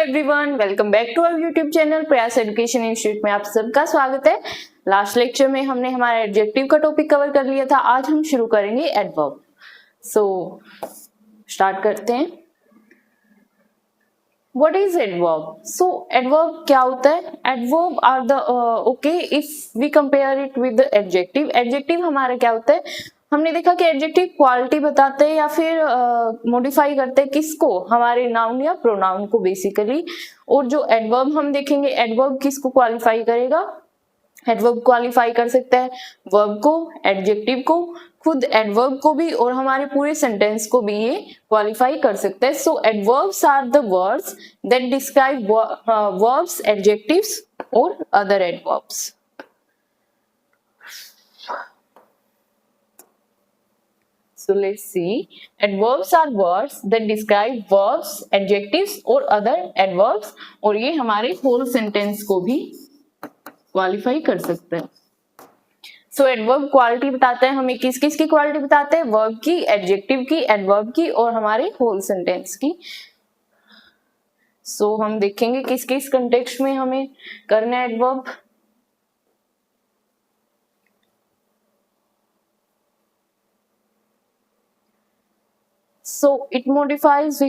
Everyone, welcome back to our YouTube channel Prayas education institute में आप सबका स्वागत है। लास्ट लेक्चर में हमने हमारा एडजेक्टिव का टॉपिक कवर कर लिया था। आज हम शुरू करेंगे एडवर्ब। स्टार्ट करते हैं। What is adverb? एडवर्ब क्या होता है? Adverb are the if we compare it with adjective. Adjective हमारा क्या होता है? हमने देखा कि एडजेक्टिव क्वालिटी बताते हैं या फिर मॉडिफाई करते हैं किसको? हमारे नाउन या प्रोनाउन को बेसिकली। और जो एडवर्ब हम देखेंगे, एडवर्ब किसको क्वालिफाई करेगा? एडवर्ब क्वालिफाई कर सकता है वर्ब को, एडजेक्टिव को, खुद एडवर्ब को भी और हमारे पूरे सेंटेंस को भी ये क्वालिफाई कर सकता है। So adverbs are the words that describe verbs, adjectives और other adverbs. So let's see. Adverbs are words that describe verbs, adjectives और other adverbs और ये हमारे whole sentence को भी qualify कर सकते हैं। So adverb quality बताते हैं हमें, किस किस की quality बताते हैं? verb की, adjective की, adverb की और हमारे whole sentence की। So हम देखेंगे किस किस context में हमें करना है adverb। So it modifies, we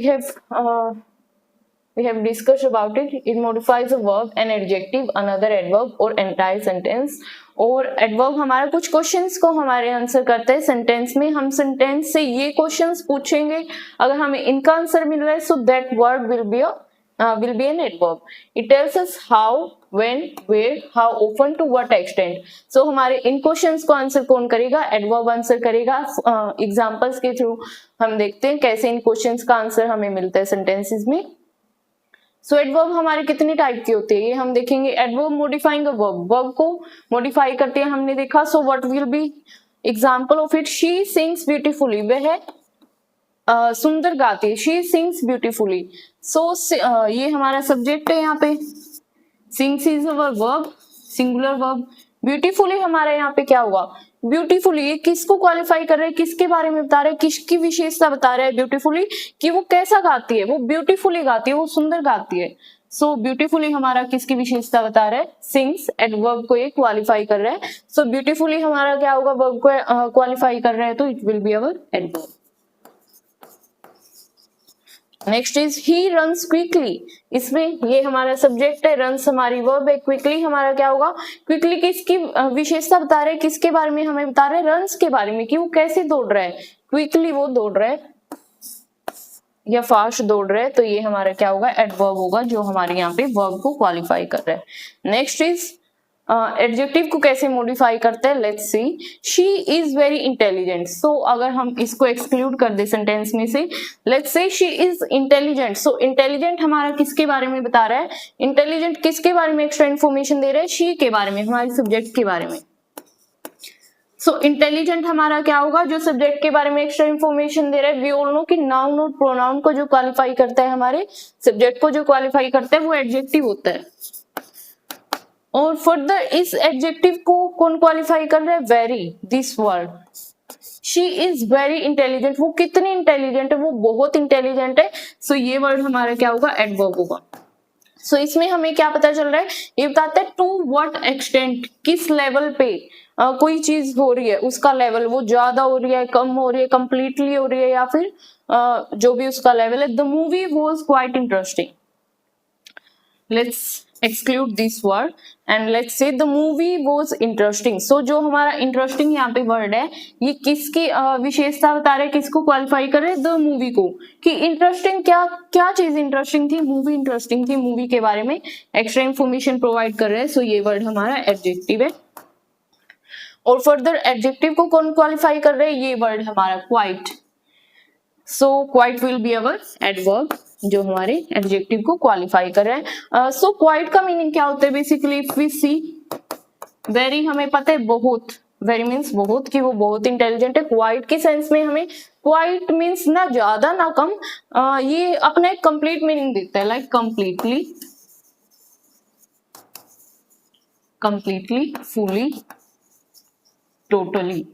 have discussed about it. It modifies a verb, an adjective, another adverb or entire sentence. और adverb हमारा कुछ questions को हमारे आंसर करते हैं sentence में। हम sentence से ये questions पूछेंगे, अगर हमें इनका आंसर मिल रहा है so that word will be an adverb. It tells us how, when, where, how often, to what extent. So हमारे इन क्वेश्चंस को आंसर कौन करेगा? एडवर्ब आंसर करेगा। एग्जांपल्स के थ्रू हम देखते हैं कैसे इन क्वेश्चंस का आंसर हमें मिलता है सेंटेंसेस में। सो एडवर्ब हमारे कितने टाइप के होते हैं ये हम देखेंगे। Adverb modifying a verb, verb को मॉडिफाई करते हैं हमने देखा। So what will be example of it? She sings beautifully, वह सुंदर गाती है। She sings beautifully. सो ये हमारा सब्जेक्ट है यहाँ पे। Sings is our verb, singular verb. Beautifully हमारा यहाँ पे क्या हुआ? ब्यूटीफुली ये किसको क्वालिफाई कर रहे हैं? किसके बारे में बता रहे हैं? किसकी विशेषता बता रहे हैं ब्यूटीफुली? कि वो कैसा गाती है? वो ब्यूटीफुली गाती है, वो सुंदर गाती है। सो ब्यूटीफुली हमारा किसकी विशेषता बता रहा है? सिंग्स। एडवर्ब को ये क्वालिफाई कर रहा है। सो ब्यूटीफुली हमारा क्या होगा? वर्ब को क्वालिफाई कर रहा है तो it will be our adverb. Next is he runs quickly. इसमें ये हमारा सब्जेक्ट है, रन्स हमारी वर्ब है, क्विकली हमारा क्या होगा? क्विकली किसकी विशेषता बता रहे हैं? किसके बारे में हमें बता रहे हैं? रन्स के बारे में, कि वो कैसे दौड़ रहा है। क्विकली वो दौड़ रहा है या फास्ट दौड़ रहा है, तो ये हमारा क्या होगा? एडवर्ब होगा जो हमारे यहाँ पे वर्ब को क्वालिफाई कर रहा है। नेक्स्ट इज एडजेक्टिव को कैसे मॉडिफाई करते हैं? Let's see. She is very intelligent. So अगर हम इसको एक्सक्लूड कर दे सेंटेंस में से, let's say she is intelligent. So intelligent हमारा किसके बारे में बता रहा है? इंटेलिजेंट किसके बारे में एक्स्ट्रा इन्फॉर्मेशन दे रहा है? शी के बारे में, हमारे सब्जेक्ट के बारे में। सो इंटेलिजेंट हमारा क्या होगा? जो सब्जेक्ट के बारे में एक्स्ट्रा इन्फॉर्मेशन दे रहा है। वी ऑल नो कि नाउन और प्रोनाउन को जो क्वालिफाई करता है, हमारे सब्जेक्ट को जो क्वालिफाई करता है वो एडजेक्टिव होता है। और फर्दर इस एडजेक्टिव को कौन क्वालिफाई कर रहा है? Very, this word. She is very intelligent. वो कितनी इंटेलिजेंट है? वो बहुत इंटेलिजेंट है। सो ये वर्ड हमारा क्या होगा? एडवर्ब होगा। सो इसमें हमें क्या पता चल रहा है? ये बताता है टू व्हाट एक्सटेंट, किस लेवल पे कोई चीज हो रही है, उसका लेवल, वो ज्यादा हो रही है, कम हो रही है, कंप्लीटली हो रही है, या फिर जो भी उसका लेवल है। The movie was quite interesting. Let's exclude this word and let's say the movie was interesting. So जो हमारा interesting यहाँ पे word है, ये किसकी विशेषता बता रहे हैं? किसको क्वालिफाई कर रहे हैं? the movie को। कि interesting क्या चीज interesting थी? movie interesting थी, movie के बारे में extra information provide कर रहे हैं। so ये word हमारा adjective है। और further adjective को कौन क्वालिफाई कर रहे हैं? ये word हमारा quite। so quite will be our adverb जो हमारे एडजेक्टिव को क्वालिफाई कर रहे हैं। सो क्वाइट का मीनिंग क्या होता है? Basically if we see, very हमें पता है बहुत, वेरी मीन्स बहुत, कि वो बहुत इंटेलिजेंट है। क्वाइट के सेंस में हमें क्वाइट मीन्स ना ज्यादा ना कम, ये अपना एक कंप्लीट मीनिंग देता है, like completely, completely, fully, totally.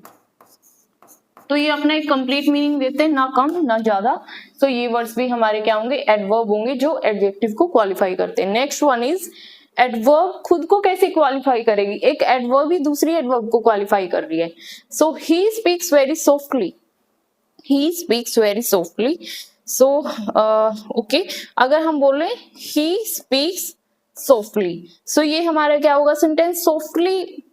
तो ये अपना एक कंप्लीट मीनिंग देते हैं, ना कम ना ज्यादा। सो ये वर्ड्स भी हमारे क्या होंगे, एडवर्ब होंगे जो एडजेक्टिव को क्वालिफाई करते हैं। नेक्स्ट वन इज एडवर्ब खुद को कैसे क्वालिफाई करेगी, एक एडवर्ब ही दूसरी एडवर्ब को क्वालिफाई कर रही है। So he speaks very softly, he speaks very softly. So okay, अगर हम बोले ही स्पीक्स सॉफ्टली, सो ये हमारा क्या होगा sentence, softly.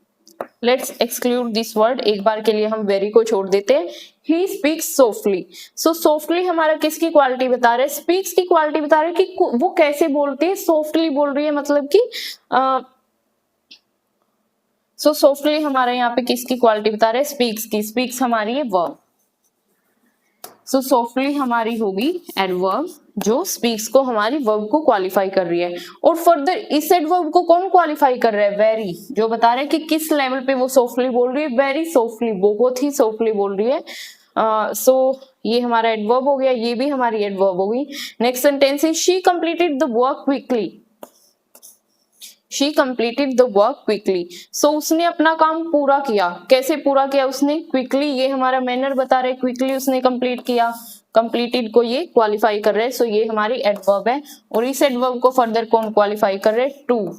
Let's exclude this word, एक बार के लिए हम वेरी को छोड़ देते हैं। He speaks softly, so softly हमारा किसकी क्वालिटी बता रहे हैं, स्पीक्स की क्वालिटी बता रहे हैं कि वो कैसे बोलती है, सॉफ्टली बोल रही है, मतलब कि सो सॉफ्टली हमारा यहाँ पे किसकी क्वालिटी बता रहे हैं, स्पीक्स की। स्पीक्स हमारी है वर्ब, सो सॉफ्टली हमारी होगी एडवर्ब जो स्पीक्स को, हमारी वर्ब को क्वालिफाई कर रही है। और फर्दर इस एडवर्ब को कौन क्वालिफाई कर रहा है, वेरी, जो बता रहे हैं कि किस लेवल पे वो सॉफ्टली बोल रही है, वेरी सॉफ्टली, बहुत ही सॉफ्टली बोल रही है। सो ये हमारा एडवर्ब हो गया, ये भी हमारी एडवर्ब होगी। Next sentence is she completed the work quickly, she completed the work quickly. So उसने अपना काम पूरा किया, कैसे पूरा किया उसने, क्विकली, ये हमारा मैनर बता रहे, क्विकली उसने कंप्लीट किया, कंप्लीटेड को ये क्वालिफाई कर रहे हैं, सो ये हमारी एडवर्ब है। और इस एडवर्ब को फर्दर कौन क्वालिफाई कर रहे हैं, टू,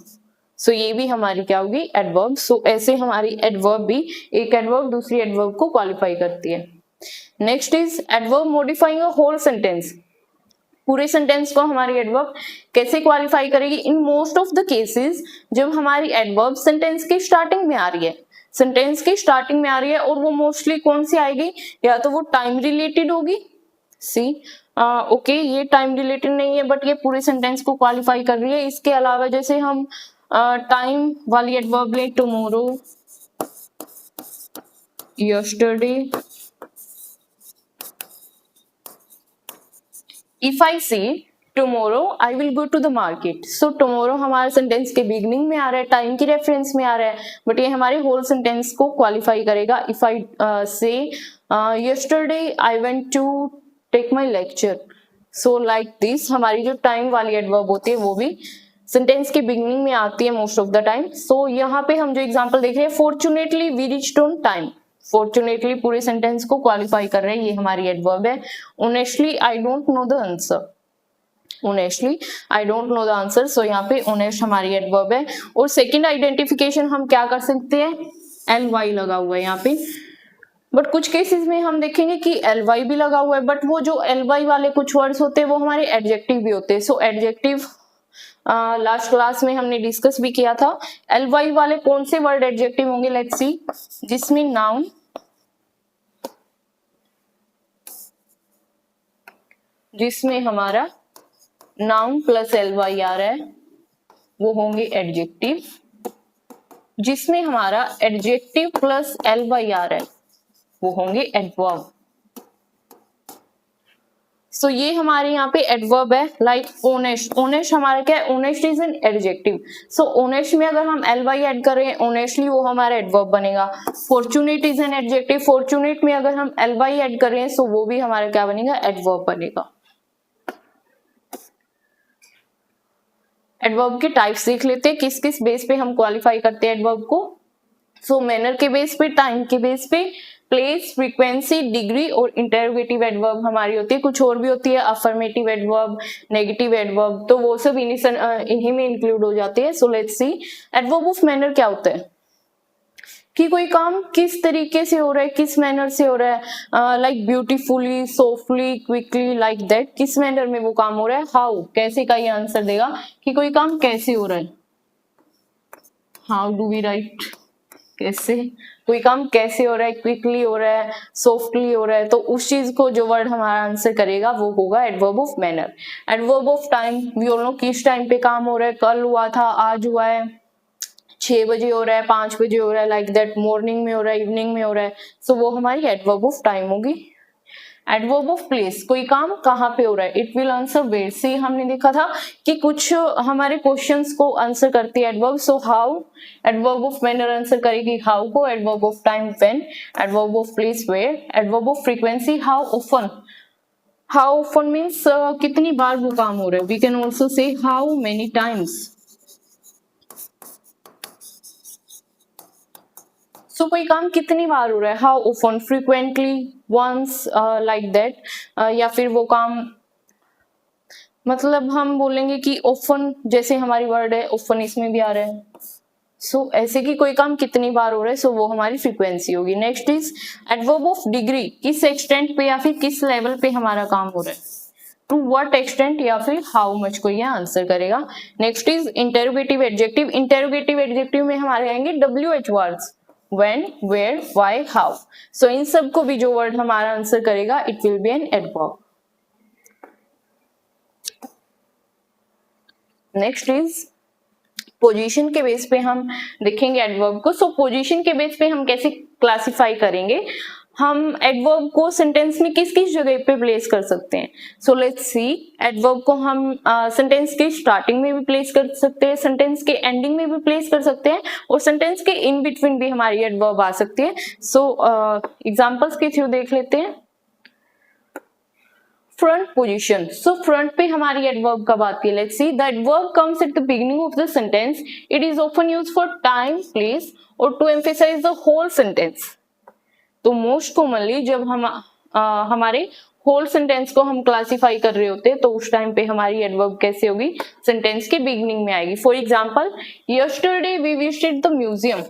सो ये भी हमारी क्या होगी, एडवर्ब। सो ऐसे हमारी एडवर्ब भी, एक एडवर्ब दूसरी एडवर्ब को क्वालिफाई करती है। Next is adverb modifying a whole sentence, पूरे सेंटेंस को हमारी एडवर्ब कैसे क्वालिफाई करेगी, in most of the cases जब हमारी एडवर्ब सेंटेंस की स्टार्टिंग में आ रही है, सेंटेंस की स्टार्टिंग में आ रही है, और वो मोस्टली कौन सी आएगी, या तो वो टाइम रिलेटेड होगी, सी ओके, ये टाइम रिलेटेड नहीं है बट ये पूरे सेंटेंस को क्वालिफाई कर रही है। इसके अलावा जैसे हम टाइम वाली एडवर्ब ले, tomorrow, yesterday, If I say tomorrow I will go to the market, so tomorrow हमारे सेंटेंस के बिगनिंग में आ रहा है, टाइम की रेफरेंस में आ रहा है, बट ये हमारे होल सेंटेंस को क्वालिफाई करेगा। If I say yesterday I went to take my lecture, so like this, हमारी जो टाइम वाली एडवर्ब होती है वो भी सेंटेंस के बिगनिंग में आती है most of the time. So यहाँ पे हम जो एग्जाम्पल देख रहे हैं, fortunately we reached on time, fortunately पूरे सेंटेंस को क्वालिफाई कर रहे हैं, ये हमारी एडवर्ब है। Honestly I don't know the answer, honestly I don't know the answer, so यहाँ पे ऑनेस्ट हमारी एडवर्ब है। और सेकंड आइडेंटिफिकेशन हम क्या कर सकते हैं, एल वाई लगा हुआ है यहाँ पे, बट कुछ केसेस में हम देखेंगे कि एल वाई भी लगा हुआ है, बट वो जो एल वाई वाले कुछ वर्ड्स होते हैं वो हमारे एडजेक्टिव भी होते हैं। सो एडजेक्टिव लास्ट क्लास में हमने डिस्कस भी किया था, एल वाई वाले कौन से वर्ड एडजेक्टिव होंगे, लेट्स सी, जिसमें नाउन, जिसमें हमारा नाउन प्लस एल वाई आ रहा है वो होंगे एडजेक्टिव, जिसमें हमारा एडजेक्टिव प्लस एल वाई आ रहा है वो होंगे एडवर्ब। सो ये हमारे यहाँ पे एडवर्ब है, लाइक ऑनेस्ट, ऑनेस्ट हमारा क्या है, honest is an adjective, so honest में अगर हम एल वाई एड कर रहे हैं, ऑनेस्टली वो हमारा एडवर्ब बनेगा। Fortunate is an adjective, fortunate में अगर हम एल वाई एड कर रहे हैं सो वो भी हमारा क्या बनेगा, एडवर्ब बनेगा। एडवर्ब के टाइप्स देख लेते हैं, किस किस बेस पे हम क्वालिफाई करते हैं एडवर्ब को। सो मैनर के बेस पे, टाइम के बेस पे, प्लेस, फ्रीक्वेंसी, डिग्री और इंटरोगेटिव एडवर्ब हमारी होती है। कुछ और भी होती है, अफर्मेटिव एडवर्ब, नेगेटिव एडवर्ब, तो वो सब इन्हीं में इंक्लूड हो जाती है। So let's see adverb of manner क्या होता है, कि कोई काम किस तरीके से हो रहा है, किस मैनर से हो रहा है, like beautifully, softly, quickly, like that, किस मैनर में वो काम हो रहा है। हाउ, कैसे का ये आंसर देगा कि कोई काम कैसे हो रहा है, हाउ डू वी राइट, कैसे, कोई काम कैसे हो रहा है, क्विकली हो रहा है, सॉफ्टली हो रहा है, तो उस चीज को जो वर्ड हमारा आंसर करेगा वो होगा adverb of manner. Adverb of time, we all know किस टाइम पे काम हो रहा है, कल हुआ था, आज हुआ है, 6 बजे हो रहा है, 5 बजे हो रहा है, लाइक दैट, मॉर्निंग में हो रहा है, इवनिंग में हो रहा है, सो वो हमारी एडवर्ब ऑफ टाइम होगी। एडवर्ब ऑफ प्लेस, कोई काम कहाँ पे हो रहा है, इट विल आंसर वेयर, से हमने देखा था कि कुछ हमारे क्वेश्चंस को आंसर करती है adverb. So how, adverb of manner answer करेगी हाउ को, adverb of time when, adverb of place where, adverb of frequency how often, how often means कितनी बार वो काम हो रहा है, we can also say how many times. So कोई काम कितनी बार हो रहा है, how often, frequently, once, like that, या फिर वो काम, मतलब हम बोलेंगे कि ऑफन, जैसे हमारी वर्ड है ऑफन, इसमें भी आ रहा है। सो ऐसे कि कोई काम कितनी बार हो रहा है, सो वो हमारी फ्रीक्वेंसी होगी। Next is adverb of degree, किस एक्सटेंट पे या फिर किस लेवल पे हमारा काम हो रहा है, टू व्हाट एक्सटेंट या फिर हाउ मच को ये आंसर करेगा। Next is interrogative adjective, interrogative adjective में हमारे आएंगे WH words, when, where, why, how. So इन सब को भी जो वर्ड हमारा आंसर करेगा it will be an adverb. Next is position के बेस पे हम देखेंगे एडवर्ब को। सो पोजीशन के बेस पे हम कैसे क्लासिफाई करेंगे, हम एडवर्ब को सेंटेंस में किस किस जगह पे प्लेस कर सकते हैं। सो लेट्स सी, एडवर्ब को हम सेंटेंस के स्टार्टिंग में भी प्लेस कर सकते हैं, सेंटेंस के एंडिंग में भी प्लेस कर सकते हैं, और सेंटेंस के इन बिटवीन भी हमारी एडवर्ब आ सकती है। सो एग्जांपल्स के थ्रू देख लेते हैं। फ्रंट पोजीशन, सो फ्रंट पे हमारी एडवर्ब कब आती है, let's see, the adverb comes at the beginning of the sentence, it is often used for time, place और to emphasise the whole sentence. तो मोस्ट कॉमनली जब हम हमारे होल सेंटेंस को हम क्लासिफाई कर रहे होते हैं तो उस टाइम पे हमारी एडवर्ब कैसे होगी, सेंटेंस के बिगिनिंग में आएगी। For example, yesterday we visited the museum.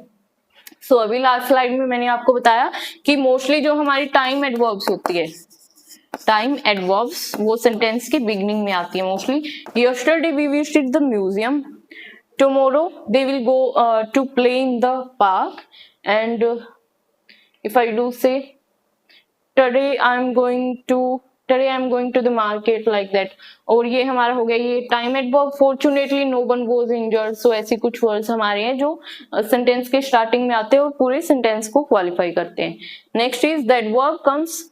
So अभी लास्ट स्लाइड में मैंने आपको बताया कि मोस्टली जो हमारी टाइम एडवर्ब्स होती है, टाइम एडवर्ब्स वो सेंटेंस के बिगिनिंग में आती है mostly. Yesterday we visited the museum, tomorrow they will go to play in the park, and if I do say today I'm going to the market, like that। और ये हमारा हो गया ये time adverb. Fortunately no one was injured. So ऐसे कुछ words हमारे हैं जो सेंटेंस के स्टार्टिंग में आते हैं और पूरे सेंटेंस को क्वालिफाई करते हैं। Next is the adverb comes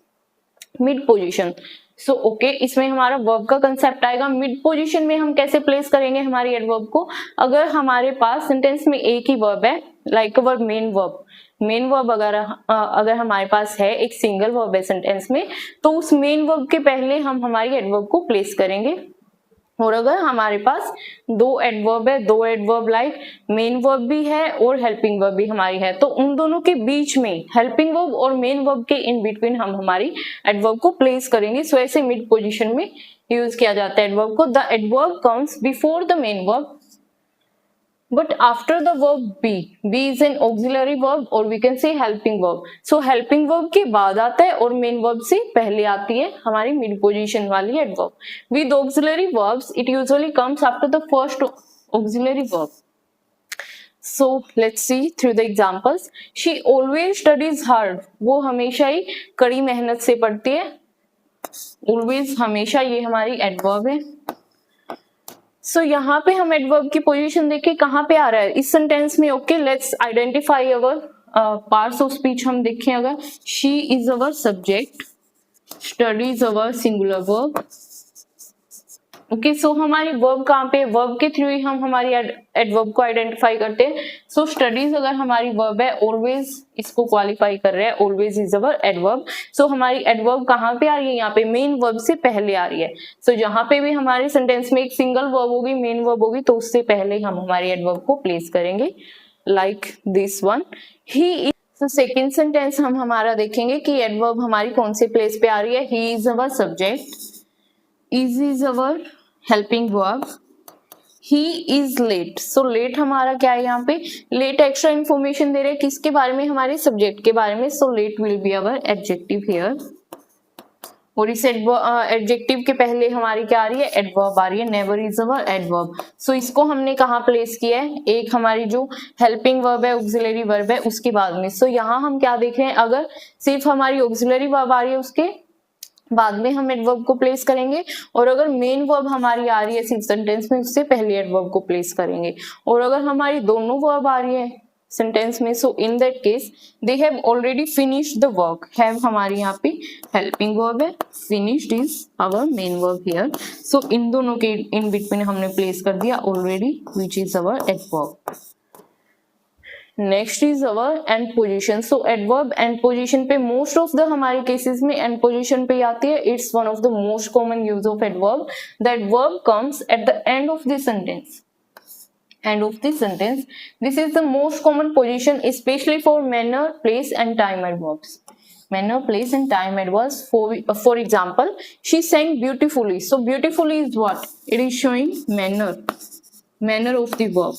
mid position. So okay, इसमें हमारा वर्ब का कंसेप्ट आएगा। मिड पोजीशन में हम कैसे प्लेस करेंगे हमारी एडवर्ब को, अगर हमारे पास सेंटेंस में एक ही वर्ब है, like our main verb, main verb अगर हमारे पास है, एक सिंगल वर्ब है सेंटेंस में, तो उस मेन वर्ब के पहले हम हमारी एडवर्ब को प्लेस करेंगे। और अगर हमारे पास दो एडवर्ब है, दो एडवर्ब लाइक मेन वर्ब भी है और हेल्पिंग वर्ब भी हमारी है, तो उन दोनों के बीच में हेल्पिंग वर्ब और मेन वर्ब के इन बिटवीन हम हमारी एडवर्ब को प्लेस करेंगे। सो ऐसे मिड पोजीशन में यूज किया जाता है एडवर्ब को। The adverb comes before the main verb but after the verb be is an auxiliary verb or we can say helping verb। so helping verb के बाद आता है और main verb से पहले आती है हमारी mid position वाली adverb। with auxiliary verbs it usually comes after the first auxiliary verb। so let's see through the examples। she always studies hard, वो हमेशा ही कड़ी मेहनत से पढ़ती है। always हमेशा ये हमारी adverb है। सो यहाँ पे हम एडवर्ब की पोजीशन देखें कहाँ पे आ रहा है इस सेंटेंस में। Okay, let's identify our parts of speech. हम देखें, अगर she is our subject, studies our singular verb. Okay, so हमारी वर्ब कहाँ पे, वर्ब के थ्रू ही हम हमारी एडवर्ब को आइडेंटिफाई करते हैं। सो स्टडीज अगर हमारी वर्ब है, ऑलवेज इसको क्वालिफाई कर रहे हैं, ऑलवेज इज अवर एडवर्ब। सो हमारी एडवर्ब कहाँ पे आ रही है, यहाँ पे मेन वर्ब से पहले आ रही है। सो जहाँ पे भी हमारे सेंटेंस में एक सिंगल वर्ब होगी, मेन वर्ब होगी, तो उससे पहले हम हमारी एडवर्ब को प्लेस करेंगे, like this one, he is. तो सेकेंड सेंटेंस हम हमारा देखेंगे कि एडवर्ब हमारी कौन से प्लेस पे आ रही है। He is our subject, is our helping verb, he is late. So late हमारा क्या है, यहाँ पे लेट एक्स्ट्रा इन्फॉर्मेशन दे रहे हैं किसके बारे में, हमारे सब्जेक्ट के बारे में। So let will be our adjective here. और इस एडजेक्टिव के पहले हमारी क्या आ रही है, एडवर्ब आ रही है, नेवर इज अवर एडवर्ब। सो इसको हमने कहाँ प्लेस किया है, एक हमारी जो हेल्पिंग वर्ब है, ऑक्सिलरी वर्ब है, उसके बाद में। सो यहाँ हम क्या देख रहे हैं, अगर सिर्फ हमारी ऑक्सिलरी वर्ब आ रही है उसके बाद में हम एडवर्ब को प्लेस करेंगे, और अगर मेन वर्ब हमारी आ रही है सिर्फ सेंटेंस में, उससे पहले एडवर्ब को प्लेस करेंगे। और अगर हमारी दोनों वर्ब आ रही है सेंटेंस में, so in that case they have already finished the work. Have हमारी यहाँ पे हेल्पिंग वर्ब है, finished is our main verb here. So इन दोनों के इन बिटवीन हमने प्लेस कर दिया already, which is our adverb. Next is our end position. So adverb end position पे मोस्ट ऑफ द हमारे केसेस में एंड पोजीशन पे आती है। It's one of the most common use of adverb. The adverb comes at the end of the sentence. End of the sentence. This is the most common position, especially for manner, place, and time adverbs. Manner, place, and time adverbs. For example, she sang beautifully. So beautifully is what? It is showing manner of the verb.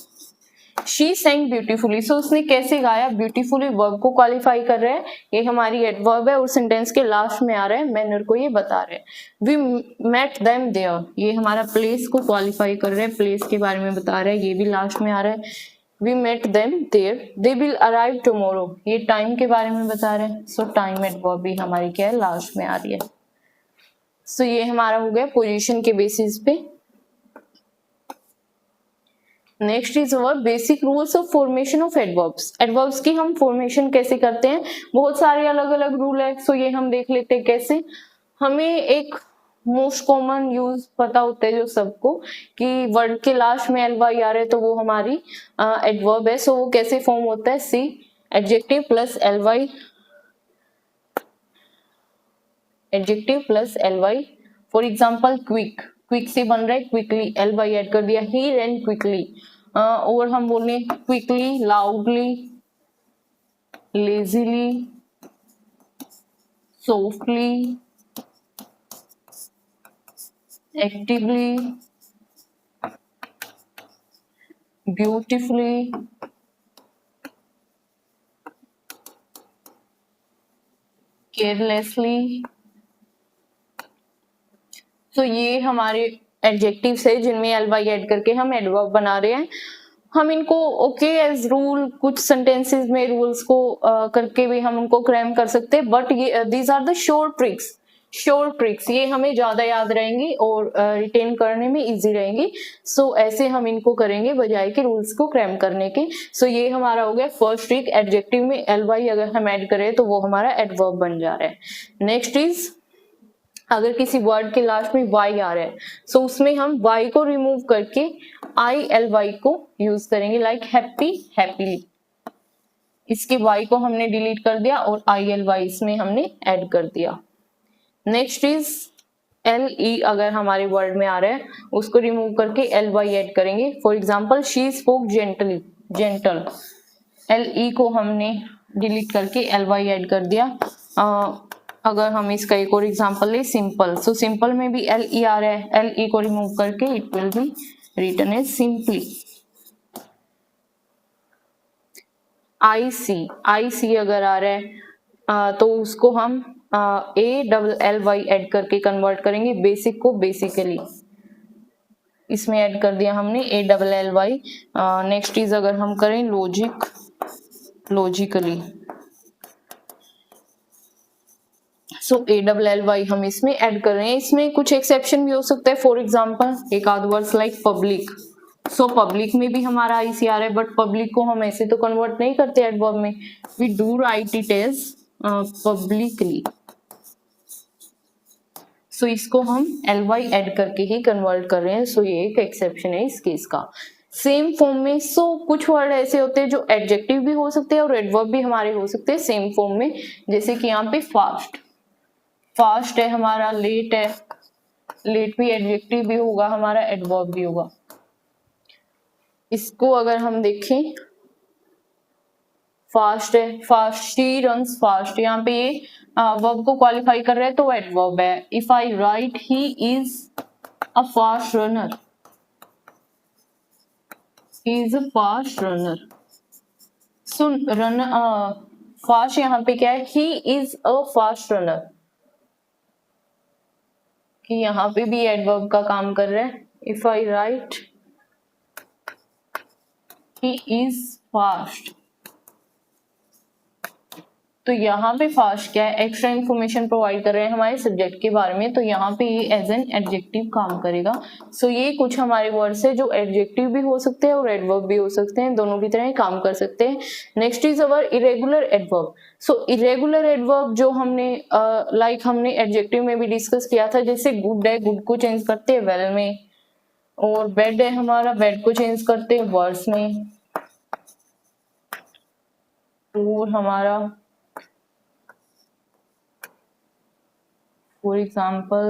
She sang beautifully. So उसने कैसे गाया? beautifully verb को qualify कर रहे हैं, ये हमारी adverb है और सेंटेंस के लास्ट में आ रहा है, मैनर को ये बता रहे हैं. we met them there, ये हमारा प्लेस को क्वालिफाई कर रहे हैं, प्लेस के बारे में बता रहे हैं, ये भी लास्ट में आ रहा है. we met them there, they will arrive tomorrow, ये टाइम के बारे में बता रहे हैं. सो टाइम एडवर्ब भी हमारी क्या है? लास्ट में आ रही है. सो ये हमारा हो गया पोजीशन के बेसिस पे. Next is our basic rules of formation of adverbs. Adverbs की हम फॉर्मेशन कैसे करते हैं? बहुत सारे अलग अलग रूल है. सो ये हम देख लेते हैं कैसे. हमें एक मोस्ट कॉमन यूज पता होता है जो सबको, कि वर्ड के लास्ट में एल वाई आ रहे तो वो हमारी एडवर्ब है. सो वो कैसे फॉर्म होता है? See adjective plus L Y, adjective plus L Y. For example quick, quick से बन रहा है क्विकली, एल वाई एड कर दिया. ही रैन क्विकली. और हम बोले quickly, loudly, lazily, softly, actively, beautifully, carelessly. तो ये हमारे एडजेक्टिव्स है जिनमें एल वाई ऐड करके हम एडवर्ब बना रहे हैं. हम इनको ओके एज रूल, कुछ सेंटेंसेस में रूल्स को करके भी हम उनको क्रैम कर सकते हैं, बट ये these are the short tricks, ये हमें ज्यादा याद रहेंगी और रिटेन करने में इजी रहेंगी. सो ऐसे हम इनको करेंगे बजाय के रूल्स को क्रैम करने के. सो ये हमारा हो गया फर्स्ट ट्रिक. एडजेक्टिव में एल वाई अगर हम ऐड करें तो वो हमारा एडवर्ब बन जा रहा है. नेक्स्ट इज, अगर किसी वर्ड के लास्ट में वाई आ रहा है सो उसमें हम वाई को रिमूव करके आई एल वाई को यूज करेंगे. Like happy, happily. इसके वाई को हमने डिलीट कर दिया और आई एल वाई इसमें हमने ऐड कर दिया. नेक्स्ट इज एल ई, अगर हमारे वर्ड में आ रहा है उसको रिमूव करके एल वाई ऐड करेंगे. For example she spoke gently, gentle. L E को हमने डिलीट करके एल वाई ऐड कर दिया. अगर हम इसका एक और एग्जांपल ले, सिंपल. सो सिंपल में भी एल ई आ रहा है, एल ई को रिमूव करके it will be written as simply. I C अगर आ रहा है तो उसको हम A double L Y add करके कन्वर्ट करेंगे. बेसिक को बेसिकली इसमें ऐड कर दिया हमने A double L Y. Next is अगर हम करें logic, logically. So A double L Y हम इसमें ऐड कर रहे हैं. इसमें कुछ एक्सेप्शन भी हो सकता है. फॉर एग्जाम्पल एक आध words like public. So public में भी हमारा आईसीआर है, बट पब्लिक को हम ऐसे तो कन्वर्ट नहीं करते एडवर्ब में. We do write it as publicly. So इसको हम एल वाई ऐड करके ही कन्वर्ट कर रहे हैं. सो ये एक एक्सेप्शन है इस केस का. सेम फॉर्म में सो कुछ वर्ड ऐसे होते हैं जो एडजेक्टिव भी हो सकते हैं और एडवर्ब भी हमारे हो सकते हैं सेम फॉर्म में. जैसे कि यहाँ पे फास्ट, फास्ट है हमारा. लेट है, लेट भी एडजेक्टिव भी होगा हमारा, एडवर्ब भी होगा. इसको अगर हम देखें, फास्ट है, फास्ट, शी रन्स फास्ट. यहाँ पे ये वर्ब को क्वालिफाई कर रहे हैं तो एडवर्ब है. If I right he is a fast runner, he is a fast runner. So run fast यहाँ पे क्या है? He is a fast runner, कि यहाँ पे भी एडवर्ब का काम कर रहा है. If I right he is fast, तो यहाँ पे फास्ट क्या है? एक्स्ट्रा इंफॉर्मेशन प्रोवाइड कर रहे हैं हमारे सब्जेक्ट के बारे में, तो यहाँ पे ये एज एन एडजेक्टिव काम करेगा. सो ये कुछ हमारे वर्ड्स है जो एडजेक्टिव भी हो सकते हैं और एडवर्ब भी हो सकते हैं, दोनों की तरह काम कर सकते हैं. Next is our irregular adverb. So irregular adverb जो हमने लाइक हमने एडजेक्टिव में भी डिस्कस किया था, जैसे गुड है, गुड को चेंज करते हैं वेल में, और बेड है हमारा, बेड को चेंज करते हैं वर्स में, और हमारा फॉर एग्जाम्पल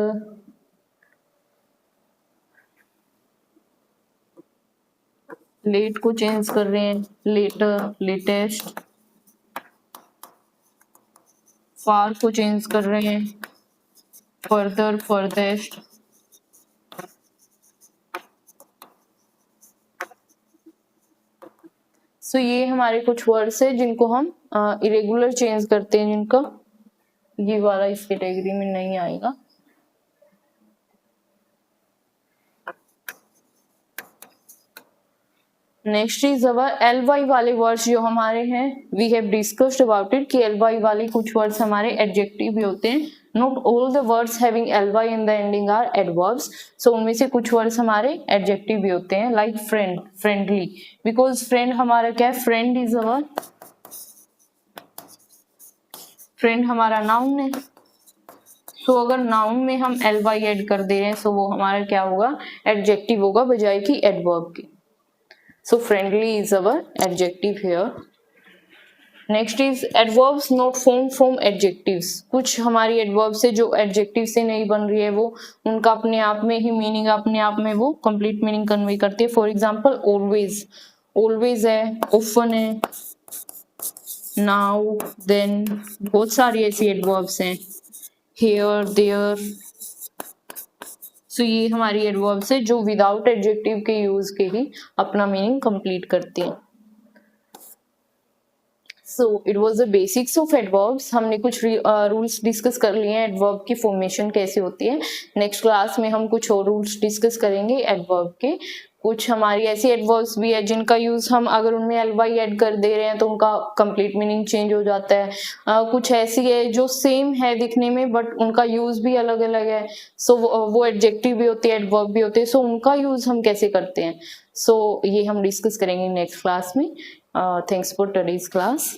लेट को चेंज कर रहे हैं, लेटर, लेटेस्ट। फार को चेंज कर रहे हैं, फर्दर, फर्देस्ट। सो ये हमारे कुछ वर्ड्स है जिनको हम इरेगुलर चेंज करते हैं, जिनका ये वाला इस कैटेगरी में नहीं आएगा। नेक्स्ट इज अवर ly वाले वर्ड्स जो हमारे हैं, we have discussed about it कि ly वाले कुछ वर्ड्स हमारे एडजेक्टिव भी होते हैं। Not all the words having ly in the ending are adverbs. So उनमें से कुछ वर्ड्स हमारे एडजेक्टिव भी होते हैं, like friend, friendly, because friend हमारा क्या है, फ्रेंड इज अवर, फ्रेंड हमारा नाउन है। सो अगर नाउन में हम ly ऐड कर दे रहे हैं, सो वो हमारा क्या होगा, एडजेक्टिव होगा बजाय कि एडवर्ब के। So friendly is our adjective here. Next is adverbs not formed from adjectives. कुछ हमारी adverbs है जो adjective से नहीं बन रही है, वो उनका अपने आप में ही मीनिंग, अपने आप में वो complete meaning convey करती है। For example always, always है, often है, now, then, बहुत सारी ऐसी adverbs हैं, here, there। सो ये हमारी एडवर्ब्स है जो विदाउट एडजेक्टिव के यूज के ही अपना मीनिंग कंप्लीट करती हैं। So it was the basics of adverbs. हमने कुछ रूल्स डिस्कस कर लिए हैं, एडवर्ब की फॉर्मेशन कैसे होती है। नेक्स्ट क्लास में हम कुछ और रूल्स डिस्कस करेंगे एडवर्ब के। कुछ हमारी ऐसी एडवर्ब्स भी है जिनका यूज हम अगर उनमें ly ऐड कर दे रहे हैं तो उनका कंप्लीट मीनिंग चेंज हो जाता है। कुछ ऐसी है जो सेम है दिखने में बट उनका यूज भी अलग अलग है। सो वो एडजेक्टिव भी होती है, एडवर्ब भी होते हैं। सो उनका यूज हम कैसे करते हैं, सो ये हम डिस्कस करेंगे नेक्स्ट क्लास में। Thanks for today's class.